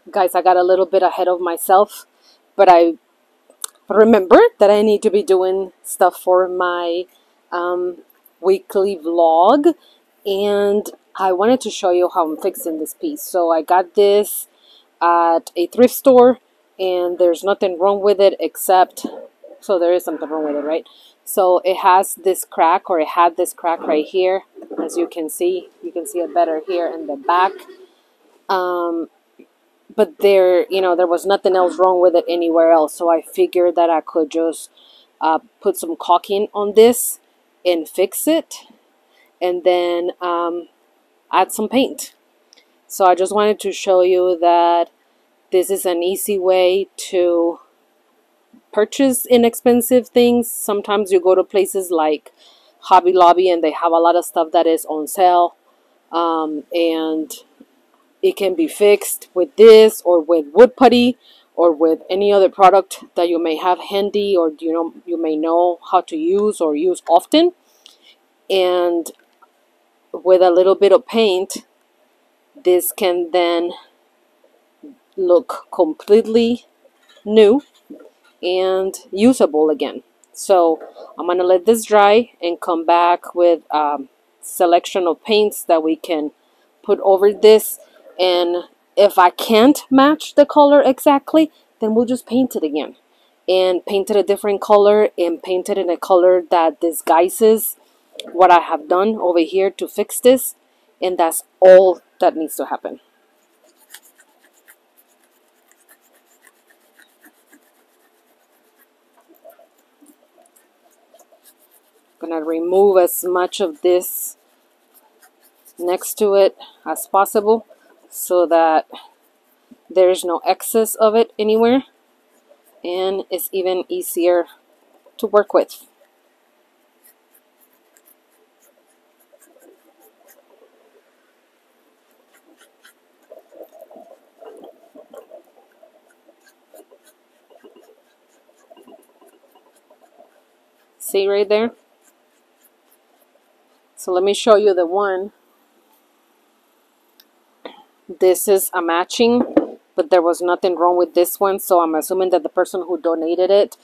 Guys, I got a little bit ahead of myself, but I remember that I need to be doing stuff for my weekly vlog, and I wanted to show you how I'm fixing this piece. So I got this at a thrift store, and there's nothing wrong with it except, so there is something wrong with it, right? So it has this crack, or it had this crack right here, as you can see it better here in the back. But there was nothing else wrong with it anywhere else, so I figured that I could just put some caulking on this and fix it, and then add some paint. So I just wanted to show you that this is an easy way to purchase inexpensive things. Sometimes you go to places like Hobby Lobby and they have a lot of stuff that is on sale, and it can be fixed with this, or with wood putty, or with any other product that you may have handy, or you may know how to use or use often. And with a little bit of paint, this can then look completely new and usable again. So I'm gonna let this dry and come back with a selection of paints that we can put over this. And if I can't match the color exactly, then we'll just paint it again, and paint it a different color, and paint it in a color that disguises what I have done over here to fix this. And that's all that needs to happen. I'm gonna remove as much of this next to it as possible, so that there's no excess of it anywhere, and it's even easier to work with. See right there? So let me show you the one. This is a matching, but there was nothing wrong with this one, so I'm assuming that the person who donated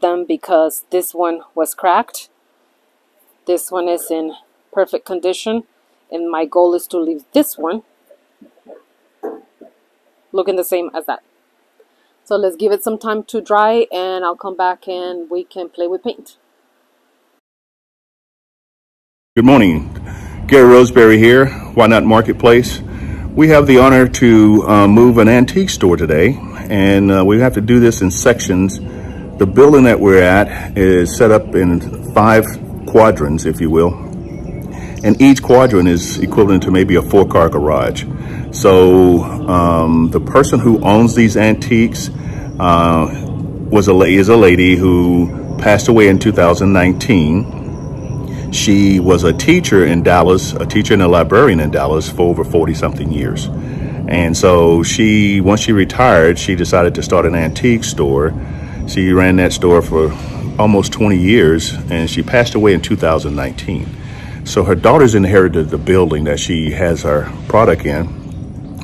them because this one was cracked. This one is in perfect condition, and my goal is to leave this one looking the same as that. So let's give it some time to dry, and I'll come back and we can play with paint. Good morning, Gary Roseberry here, Why Not Marketplace. We have the honor to move an antique store today, and we have to do this in sections. The building that we're at is set up in 5 quadrants, if you will, and each quadrant is equivalent to maybe a 4-car garage. So the person who owns these antiques is a lady who passed away in 2019. She was a teacher in Dallas, a teacher and a librarian in Dallas for over 40-something years. And so once she retired, she decided to start an antique store. She ran that store for almost 20 years, and she passed away in 2019. So her daughters inherited the building that she has her product in,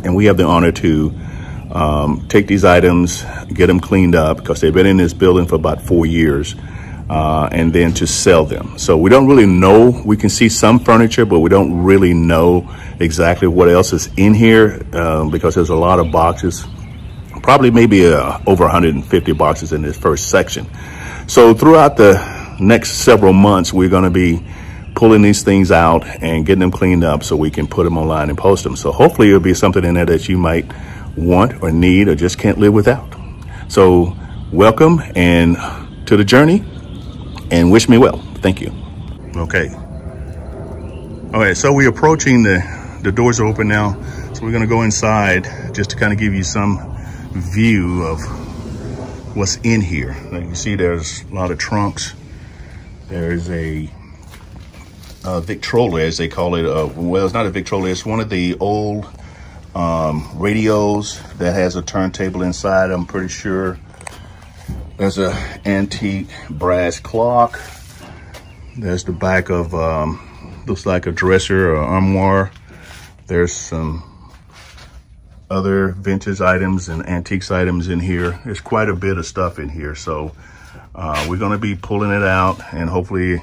and we have the honor to take these items, get them cleaned up, because they've been in this building for about 4 years. And then to sell them. So we don't really know. We can see some furniture, but we don't really know exactly what else is in here because there's a lot of boxes, probably maybe over 150 boxes in this first section. So throughout the next several months, we're going to be pulling these things out and getting them cleaned up so we can put them online and post them. So hopefully it'll be something in there that you might want or need or just can't live without. So welcome and to the journey, and wish me well. Thank you. Okay. All right, so we're approaching the doors are open now. So we're gonna go inside just to kind of give you some view of what's in here. Like you see, there's a lot of trunks. There's a Victrola, as they call it. Well, it's not a Victrola, it's one of the old radios that has a turntable inside, I'm pretty sure. There's an antique brass clock. There's the back of, looks like a dresser or armoire. There's some other vintage items and antiques items in here. There's quite a bit of stuff in here. So we're going to be pulling it out, and hopefully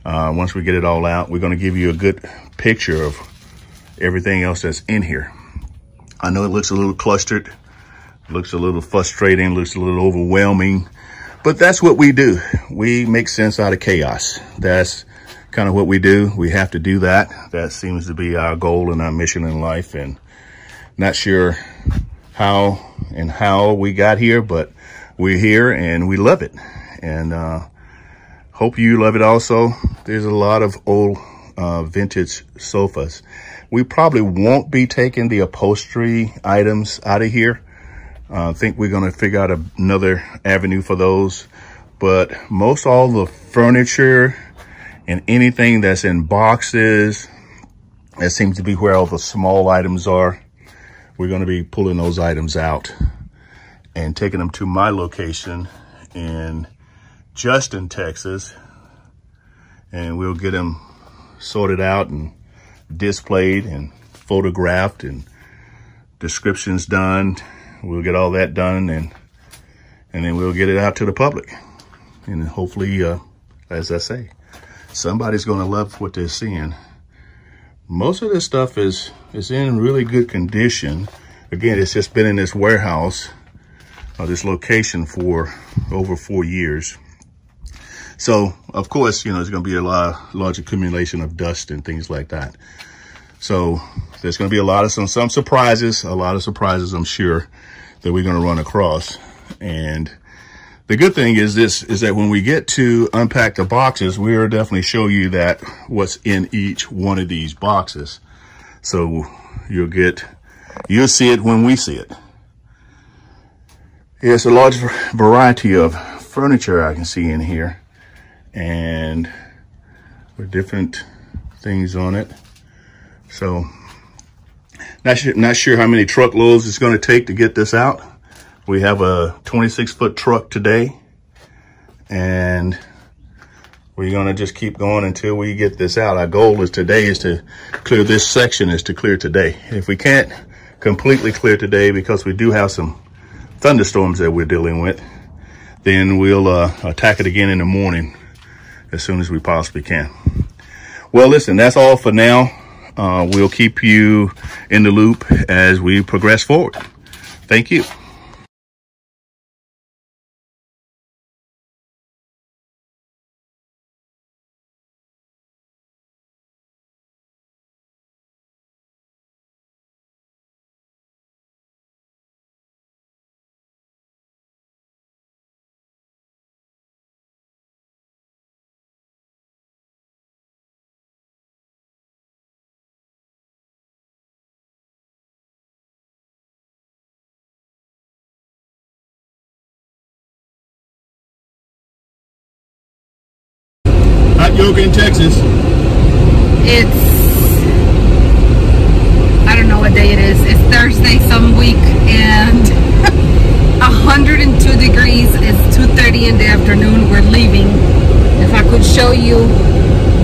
once we get it all out, we're going to give you a good picture of everything else that's in here. I know it looks a little clustered, looks a little frustrating, looks a little overwhelming, but that's what we do. We make sense out of chaos. That's kind of what we do. We have to do that. That seems to be our goal and our mission in life. And not sure how we got here, but we're here and we love it. And hope you love it also. There's a lot of old vintage sofas. We probably won't be taking the upholstery items out of here. I think we're going to figure out another avenue for those. But most all the furniture and anything that's in boxes, that seems to be where all the small items are. We're going to be pulling those items out and taking them to my location in Justin, Texas. And we'll get them sorted out and displayed and photographed and descriptions done. We'll get all that done, and then we'll get it out to the public. And hopefully, as I say, somebody's going to love what they're seeing. Most of this stuff is in really good condition. Again, it's just been in this warehouse, this location for over 4 years. So, of course, you know, there's going to be a large accumulation of dust and things like that. So there's going to be some surprises, I'm sure, that we're going to run across. And the good thing is that when we get to unpack the boxes, we'll definitely show you that what's in each one of these boxes. So you'll see it when we see it. There's a large variety of furniture I can see in here, and with different things on it. So not sure how many truckloads it's going to take to get this out. We have a 26-foot truck today, and we're going to just keep going until we get this out. Our goal is to clear this section, is to clear today. If we can't completely clear today, because we do have some thunderstorms that we're dealing with, then we'll attack it again in the morning as soon as we possibly can. Well, listen, that's all for now. We'll keep you in the loop as we progress forward. Thank you. Hot yoga in Texas. I don't know what day it is. It's Thursday some week, and 102 degrees. It's 2:30 in the afternoon. We're leaving. If I could show you,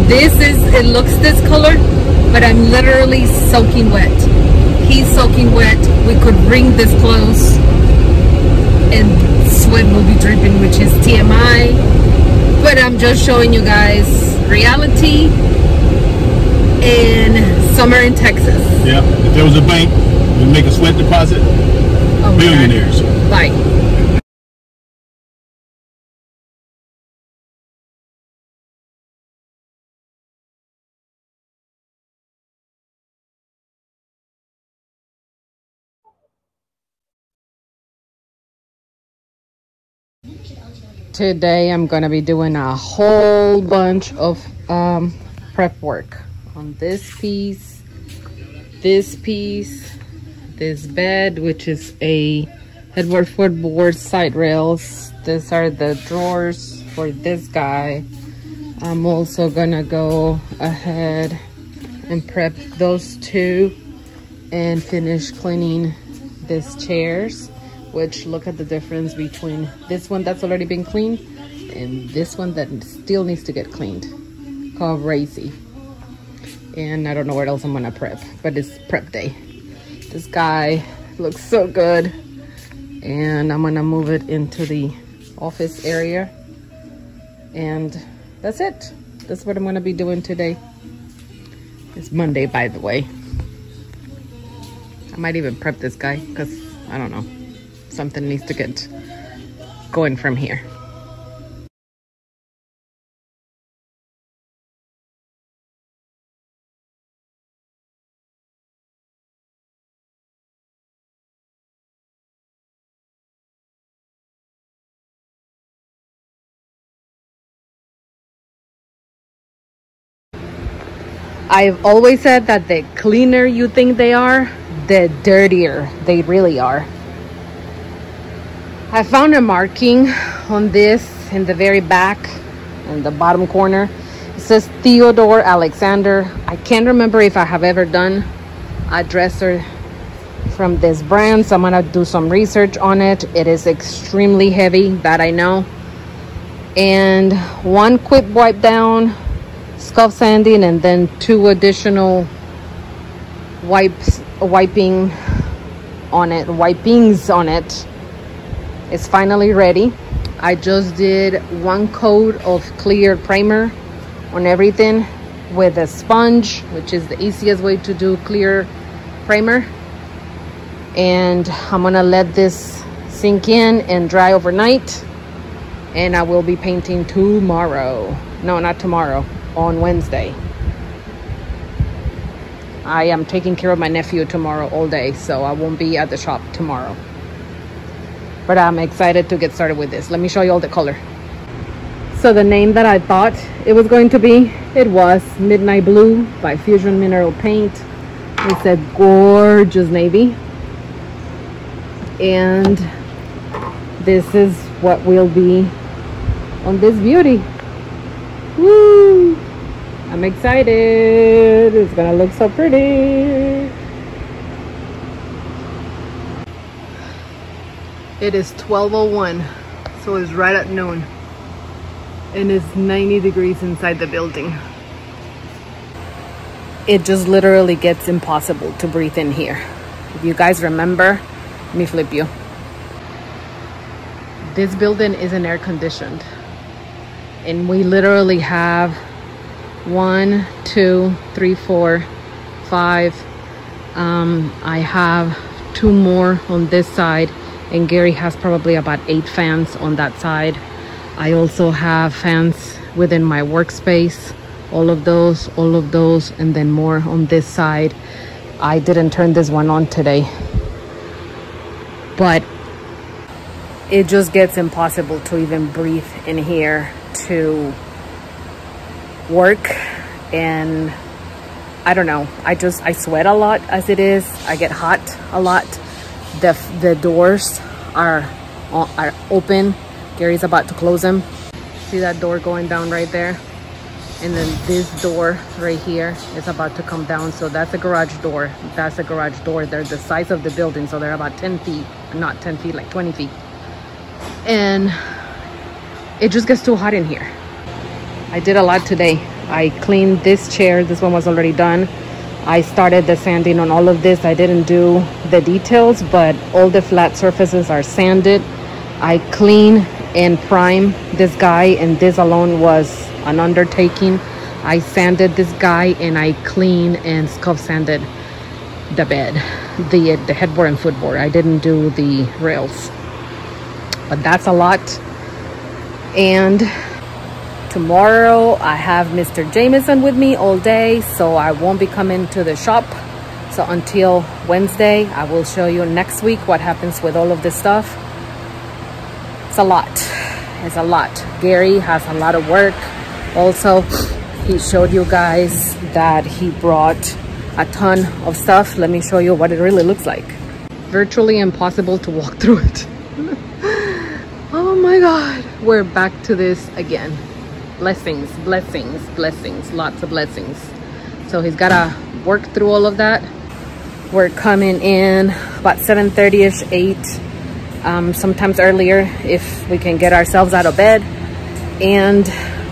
it looks this color, but I'm literally soaking wet. He's soaking wet. We could bring this close and sweat will be dripping, which is TMI. But I'm just showing you guys reality in summer in Texas. Yeah, if there was a bank, we'd make a sweat deposit. Oh, billionaires. Bye. Today I'm going to be doing a whole bunch of prep work on this piece, this bed, which is a headboard, footboard, side rails. These are the drawers for this guy. I'm also gonna go ahead and prep those two and finish cleaning these chairs, which look at the difference between this one that's already been cleaned and this one that still needs to get cleaned. Crazy. And I don't know what else I'm gonna prep, but it's prep day. This guy Looks so good. And I'm gonna move it into the office area. And that's it. That's what I'm gonna be doing today. It's Monday, by the way. I might even prep this guy because I don't know. Something needs to get going from here. I've always said that the cleaner you think they are, the dirtier they really are. I found a marking on this in the very back, in the bottom corner. It says Theodore Alexander. I can't remember if I have ever done a dresser from this brand, so I'm gonna do some research on it. It is extremely heavy, that I know. And one quick wipe down, scuff sanding, and then 2 additional wipings on it. It's finally ready. I just did 1 coat of clear primer on everything with a sponge, which is the easiest way to do clear primer. And I'm gonna let this sink in and dry overnight, and I will be painting tomorrow. No, not tomorrow, on Wednesday. I am taking care of my nephew tomorrow all day, so I won't be at the shop tomorrow. But I'm excited to get started with this. Let me show you all the color. So the name that I thought it was going to be, it was Midnight Blue by Fusion Mineral Paint. It's a gorgeous navy. And this is what will be on this beauty. Woo! I'm excited. It's gonna look so pretty. It is 12:01, so it's right at noon. And it's 90 degrees inside the building. It just literally gets impossible to breathe in here. If you guys remember, let me flip you. This building isn't air conditioned. And we literally have 1, 2, 3, 4, 5. I have 2 more on this side, and Gary has probably about 8 fans on that side. I also have fans within my workspace, all of those, and then more on this side. I didn't turn this one on today, but it just gets impossible to even breathe in here to work. And I don't know, I sweat a lot as it is. I get hot a lot. The doors are open. Gary's about to close them. See that door going down right there? And then this door right here is about to come down. So that's a garage door. That's a garage door. They're the size of the building, so they're about 10 feet. Not 10 feet, like 20 feet. And it just gets too hot in here. I did a lot today. I cleaned this chair. This one was already done. I started the sanding on all of this. I didn't do the details, but all the flat surfaces are sanded. I clean and prime this guy, and this alone was an undertaking. I sanded this guy, and I cleaned and scuff sanded the bed, the headboard and footboard. I didn't do the rails, but that's a lot. And tomorrow I have Mr. Jameson with me all day, so I won't be coming to the shop. So until Wednesday, I will show you next week what happens with all of this stuff. It's a lot. It's a lot. Gary has a lot of work. Also, he showed you guys that he brought a ton of stuff. Let me show you what it really looks like. Virtually impossible to walk through it. Oh my God. We're back to this again. Blessings, blessings, blessings, lots of blessings. So he's got to work through all of that. We're coming in about 7:30ish, 8. Sometimes earlier if we can get ourselves out of bed, and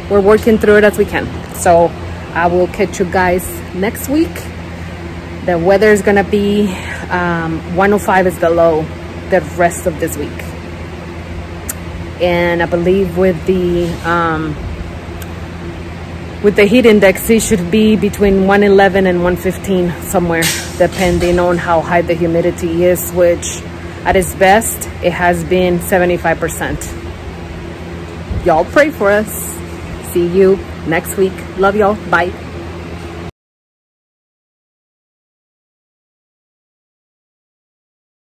we're working through it as we can. So I will catch you guys next week, The weather is gonna be 105 is the low the rest of this week. And I believe with the heat index, it should be between 111 and 115 somewhere, depending on how high the humidity is, which at its best, it has been 75%. Y'all pray for us. See you next week. Love y'all. Bye.